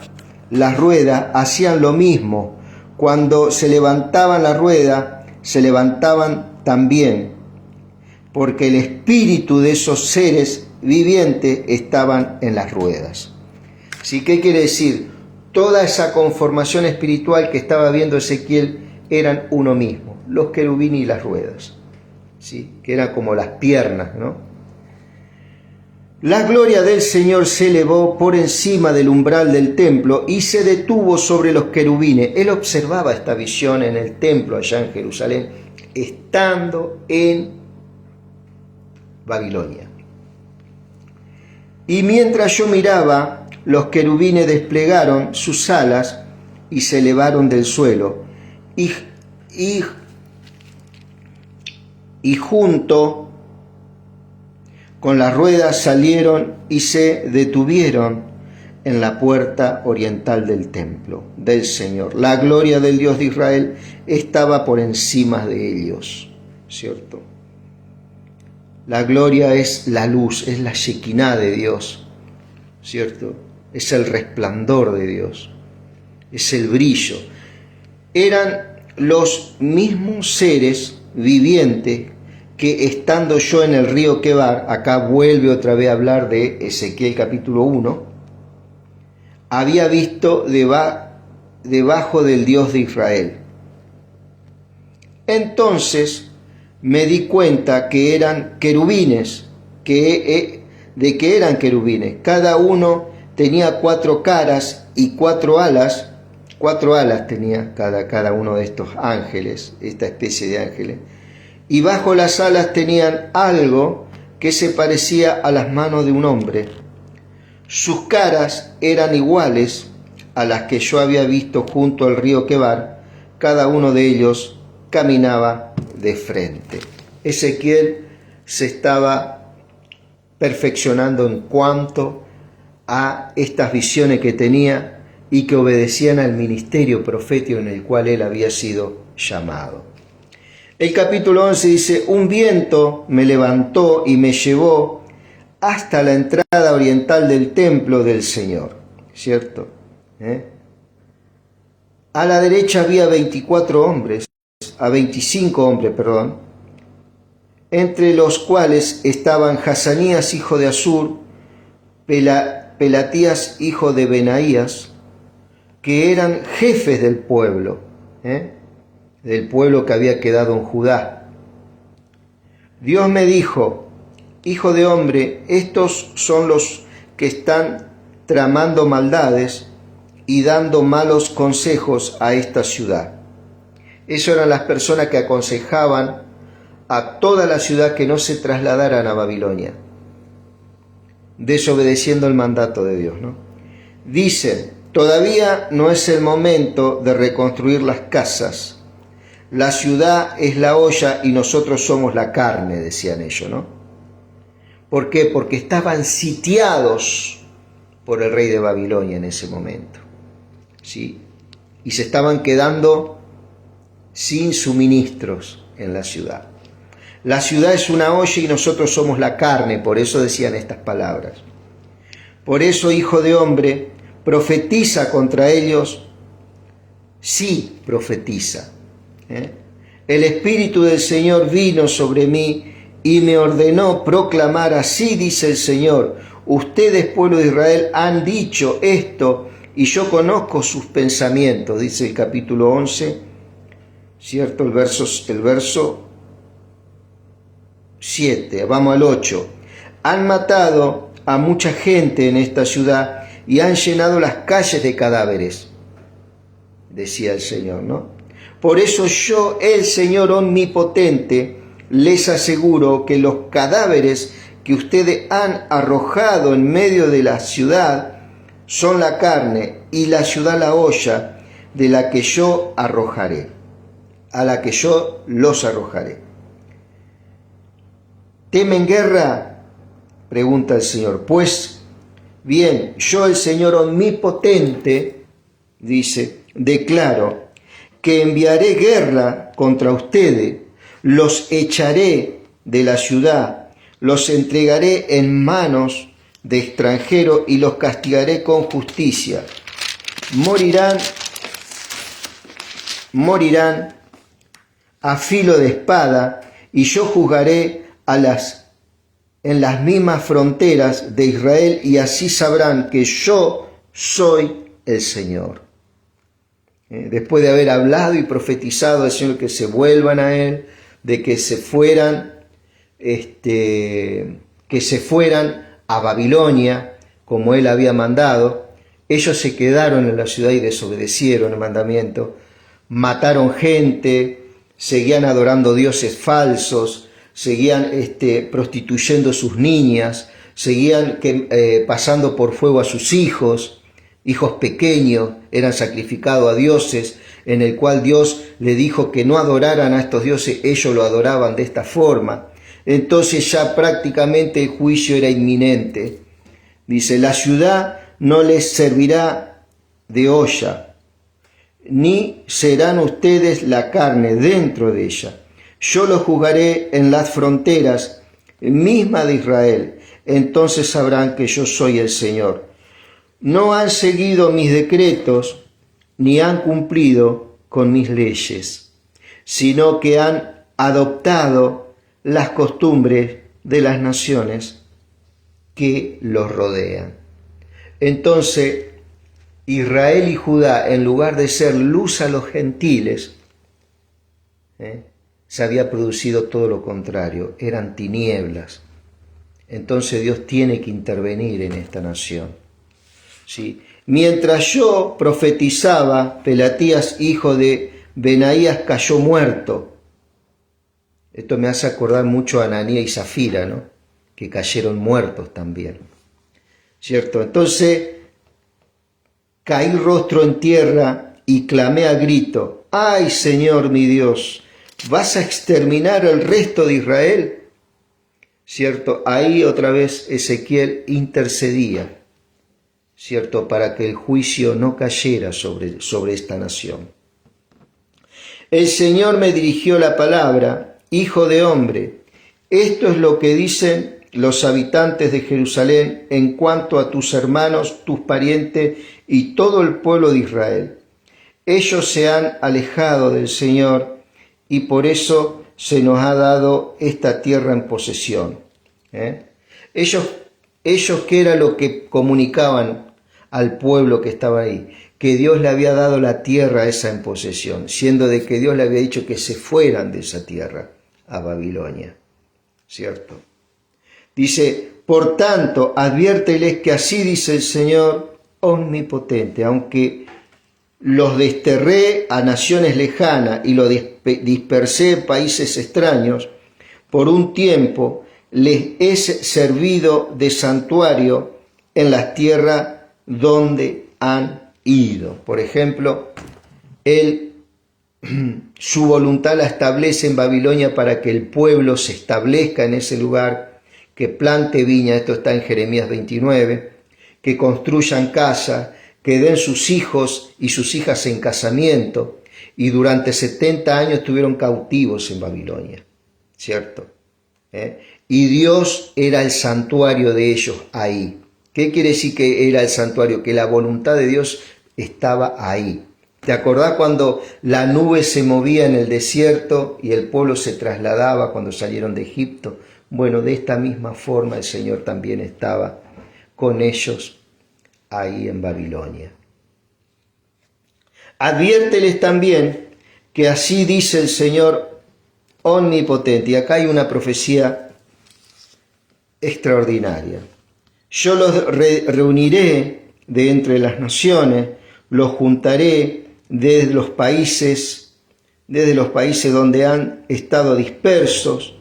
las ruedas, hacían lo mismo. Cuando se levantaban las ruedas, se levantaban también, porque el espíritu de esos seres vivientes estaban en las ruedas. ¿Sí? ¿Qué quiere decir? Toda esa conformación espiritual que estaba viendo Ezequiel eran uno mismo, los querubines y las ruedas, ¿sí? Que eran como las piernas, ¿no? La gloria del Señor se elevó por encima del umbral del templo y se detuvo sobre los querubines. Él observaba esta visión en el templo allá en Jerusalén, estando en Babilonia. Y mientras yo miraba, los querubines desplegaron sus alas y se elevaron del suelo, y junto con las ruedas salieron y se detuvieron en la puerta oriental del templo del Señor. La gloria del Dios de Israel estaba por encima de ellos, ¿cierto? La gloria es la luz, es la Shekinah de Dios, ¿cierto? Es el resplandor de Dios, es el brillo. Eran los mismos seres vivientes que estando yo en el río Quebar, acá vuelve otra vez a hablar de Ezequiel capítulo 1, había visto debajo del Dios de Israel. Entonces me di cuenta que eran querubines, de que eran querubines. Cada uno tenía 4 caras y 4 alas. 4 alas tenía cada uno de estos ángeles, esta especie de ángeles. Y bajo las alas tenían algo que se parecía a las manos de un hombre. Sus caras eran iguales a las que yo había visto junto al río Quebar. Cada uno de ellos caminaba de frente. Ezequiel se estaba perfeccionando en cuanto a estas visiones que tenía y que obedecían al ministerio profético en el cual él había sido llamado. El capítulo 11 dice, un viento me levantó y me llevó hasta la entrada oriental del templo del Señor, ¿cierto? A la derecha había 25 hombres, entre los cuales estaban Hazanías, hijo de Asur, Pelatías, hijo de Benaías, que eran jefes del pueblo que había quedado en Judá. Dios me dijo: hijo de hombre, estos son los que están tramando maldades y dando malos consejos a esta ciudad. Esas eran las personas que aconsejaban a toda la ciudad que no se trasladaran a Babilonia, desobedeciendo el mandato de Dios, ¿no? Dicen: todavía no es el momento de reconstruir las casas. La ciudad es la olla y nosotros somos la carne, decían ellos, ¿no? ¿Por qué? Porque estaban sitiados por el rey de Babilonia en ese momento, ¿sí? Y se estaban quedando sin suministros en la ciudad. La ciudad es una olla y nosotros somos la carne, por eso decían estas palabras. Por eso, hijo de hombre, profetiza contra ellos. Sí, profetiza. El Espíritu del Señor vino sobre mí y me ordenó proclamar: así dice el Señor, ustedes, pueblo de Israel, han dicho esto y yo conozco sus pensamientos, dice el capítulo 11, ¿cierto? El verso 7, vamos al 8. Han matado a mucha gente en esta ciudad y han llenado las calles de cadáveres, decía el Señor, ¿no? Por eso yo, el Señor omnipotente, les aseguro que los cadáveres que ustedes han arrojado en medio de la ciudad son la carne y la ciudad la olla de la que yo arrojaré, a la que yo los arrojaré. ¿Temen guerra?, pregunta el Señor. Pues bien, yo, el Señor omnipotente, dice, declaro que enviaré guerra contra ustedes, los echaré de la ciudad, los entregaré en manos de extranjeros y los castigaré con justicia. Morirán a filo de espada, y yo juzgaré en las mismas fronteras de Israel, y así sabrán que yo soy el Señor. Después de haber hablado y profetizado al Señor que se vuelvan a Él, de que se fueran a Babilonia, como Él había mandado, ellos se quedaron en la ciudad y desobedecieron el mandamiento, mataron gente, seguían adorando dioses falsos, seguían prostituyendo sus niñas, seguían pasando por fuego a sus hijos pequeños, eran sacrificados a dioses, en el cual Dios le dijo que no adoraran a estos dioses, ellos lo adoraban de esta forma. Entonces ya prácticamente el juicio era inminente. Dice: la ciudad no les servirá de olla, ni serán ustedes la carne dentro de ella. Yo los juzgaré en las fronteras mismas de Israel. Entonces sabrán que yo soy el Señor. No han seguido mis decretos, ni han cumplido con mis leyes, sino que han adoptado las costumbres de las naciones que los rodean. Entonces, Israel y Judá, en lugar de ser luz a los gentiles, se había producido todo lo contrario, eran tinieblas. Entonces Dios tiene que intervenir en esta nación. ¿Sí? Mientras yo profetizaba, Pelatías, hijo de Benaías, cayó muerto. Esto me hace acordar mucho a Ananías y Zafira, ¿no? Que cayeron muertos también, ¿cierto? Entonces caí rostro en tierra y clamé a grito: ¡ay, Señor mi Dios! ¿Vas a exterminar el resto de Israel? ¿Cierto? Ahí otra vez Ezequiel intercedía, ¿cierto?, para que el juicio no cayera sobre esta nación. El Señor me dirigió la palabra: hijo de hombre, esto es lo que dicen los habitantes de Jerusalén en cuanto a tus hermanos, tus parientes y todo el pueblo de Israel. Ellos se han alejado del Señor y por eso se nos ha dado esta tierra en posesión. Ellos Ellos, ¿qué era lo que comunicaban al pueblo que estaba ahí? Que Dios le había dado la tierra esa en posesión, siendo de que Dios le había dicho que se fueran de esa tierra a Babilonia, ¿cierto? Dice, por tanto, adviérteles que así dice el Señor omnipotente, aunque los desterré a naciones lejanas y los dispersé en países extraños, por un tiempo les es servido de santuario en las tierras donde han ido. Por ejemplo, su voluntad la establece en Babilonia para que el pueblo se establezca en ese lugar, que plante viña, esto está en Jeremías 29, que construyan casas, que den sus hijos y sus hijas en casamiento, y durante 70 años estuvieron cautivos en Babilonia, ¿cierto? Y Dios era el santuario de ellos ahí. ¿Qué quiere decir que era el santuario? Que la voluntad de Dios estaba ahí. ¿Te acordás cuando la nube se movía en el desierto y el pueblo se trasladaba cuando salieron de Egipto? Bueno, de esta misma forma el Señor también estaba con ellos ahí en Babilonia. Adviérteles también que así dice el Señor omnipotente. Y acá hay una profecía extraordinaria. Yo los reuniré de entre las naciones, los juntaré desde los países donde han estado dispersos,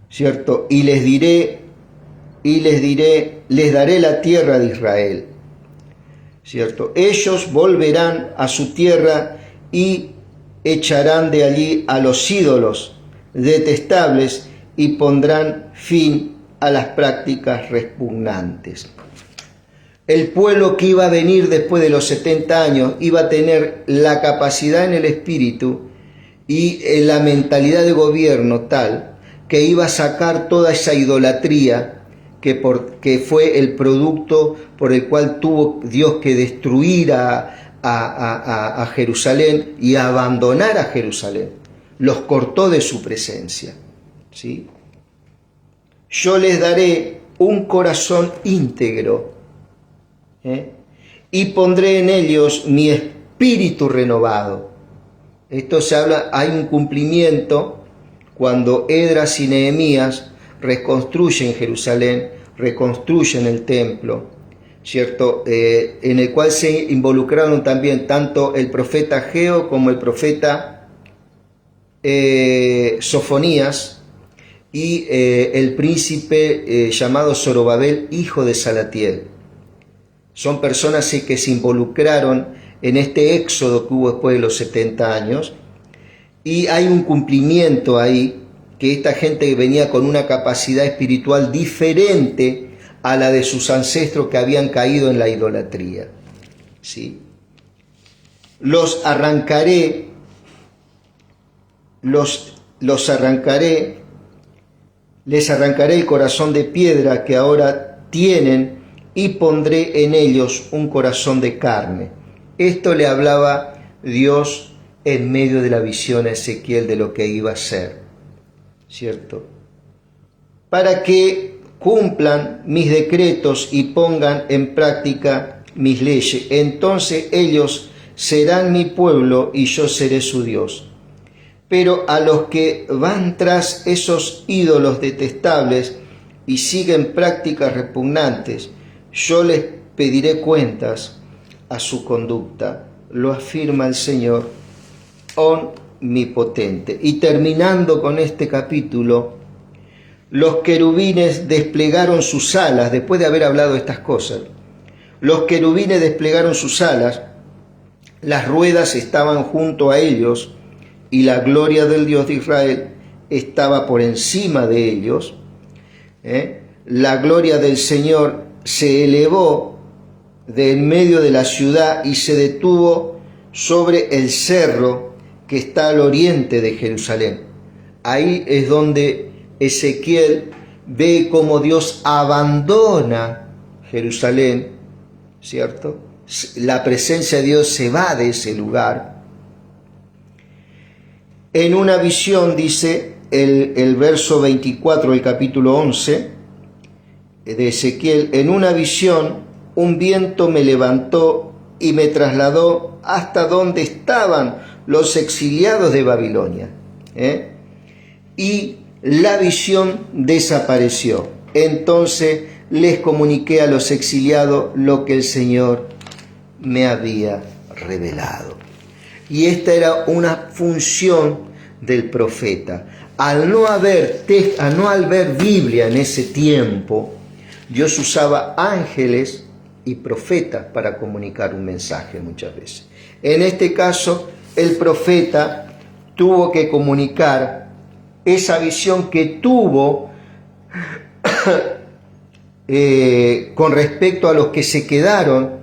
¿cierto? Y les daré la tierra de Israel, ¿cierto? Ellos volverán a su tierra y echarán de allí a los ídolos detestables y pondrán fin a las prácticas repugnantes. El pueblo que iba a venir después de los 70 años iba a tener la capacidad en el espíritu y la mentalidad de gobierno tal que iba a sacar toda esa idolatría que fue el producto por el cual tuvo Dios que destruir a Jerusalén y abandonar a Jerusalén. Los cortó de su presencia, ¿sí? Yo les daré un corazón íntegro, y pondré en ellos mi espíritu renovado. Esto se habla, hay un cumplimiento cuando Esdras y Nehemías reconstruyen Jerusalén, reconstruyen el templo, ¿cierto? En el cual se involucraron también tanto el profeta Ageo como el profeta Sofonías, y el príncipe llamado Zorobabel, hijo de Salatiel. Son personas que se involucraron en este éxodo que hubo después de los 70 años, y hay un cumplimiento ahí, que esta gente venía con una capacidad espiritual diferente a la de sus ancestros que habían caído en la idolatría, ¿sí? Les arrancaré el corazón de piedra que ahora tienen y pondré en ellos un corazón de carne. Esto le hablaba Dios en medio de la visión a Ezequiel de lo que iba a ser, ¿cierto? Para que cumplan mis decretos y pongan en práctica mis leyes. Entonces ellos serán mi pueblo y yo seré su Dios. Pero a los que van tras esos ídolos detestables y siguen prácticas repugnantes, yo les pediré cuentas a su conducta, lo afirma el Señor omnipotente. Y terminando con este capítulo, los querubines desplegaron sus alas, después de haber hablado estas cosas, los querubines desplegaron sus alas, las ruedas estaban junto a ellos, y la gloria del Dios de Israel estaba por encima de ellos. La gloria del Señor se elevó de en medio de la ciudad y se detuvo sobre el cerro que está al oriente de Jerusalén. Ahí es donde Ezequiel ve cómo Dios abandona Jerusalén, ¿cierto? La presencia de Dios se va de ese lugar. En una visión, dice el verso 24 del capítulo 11, de Ezequiel: en una visión, un viento me levantó y me trasladó hasta donde estaban los exiliados de Babilonia. Y la visión desapareció. Entonces les comuniqué a los exiliados lo que el Señor me había revelado. Y esta era una función del profeta. Al no haber Biblia en ese tiempo, Dios usaba ángeles y profetas para comunicar un mensaje muchas veces. En este caso, el profeta tuvo que comunicar esa visión que tuvo con respecto a los que se quedaron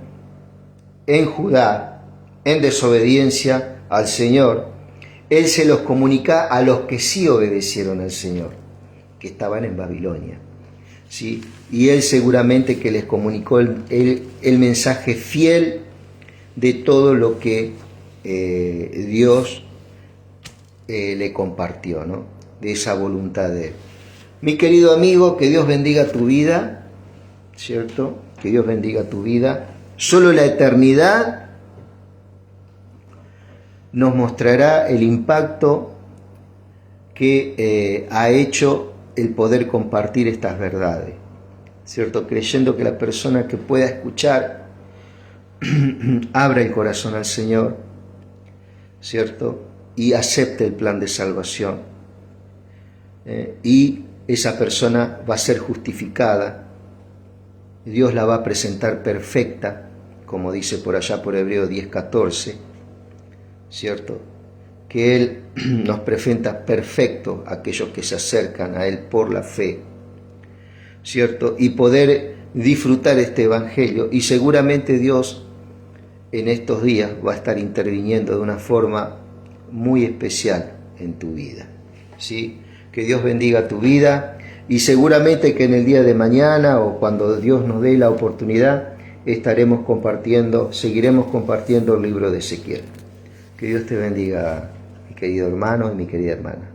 en Judá en desobediencia al Señor. Él se los comunica a los que sí obedecieron al Señor, que estaban en Babilonia, ¿sí? Y él seguramente que les comunicó el mensaje fiel de todo lo que Dios le compartió, ¿no? De esa voluntad de él. Mi querido amigo, que Dios bendiga tu vida, ¿cierto? Que Dios bendiga tu vida. Solo la eternidad nos mostrará el impacto que ha hecho el poder compartir estas verdades, ¿cierto? Creyendo que la persona que pueda escuchar abra el corazón al Señor, ¿cierto? Y acepte el plan de salvación. Y esa persona va a ser justificada. Dios la va a presentar perfecta, como dice por allá por Hebreos 10:14, ¿cierto? Que Él nos presenta perfecto a aquellos que se acercan a Él por la fe, ¿cierto? Y poder disfrutar este evangelio. Y seguramente Dios en estos días va a estar interviniendo de una forma muy especial en tu vida, ¿sí? Que Dios bendiga tu vida, y seguramente que en el día de mañana o cuando Dios nos dé la oportunidad seguiremos compartiendo el libro de Ezequiel. Que Dios te bendiga, mi querido hermano y mi querida hermana.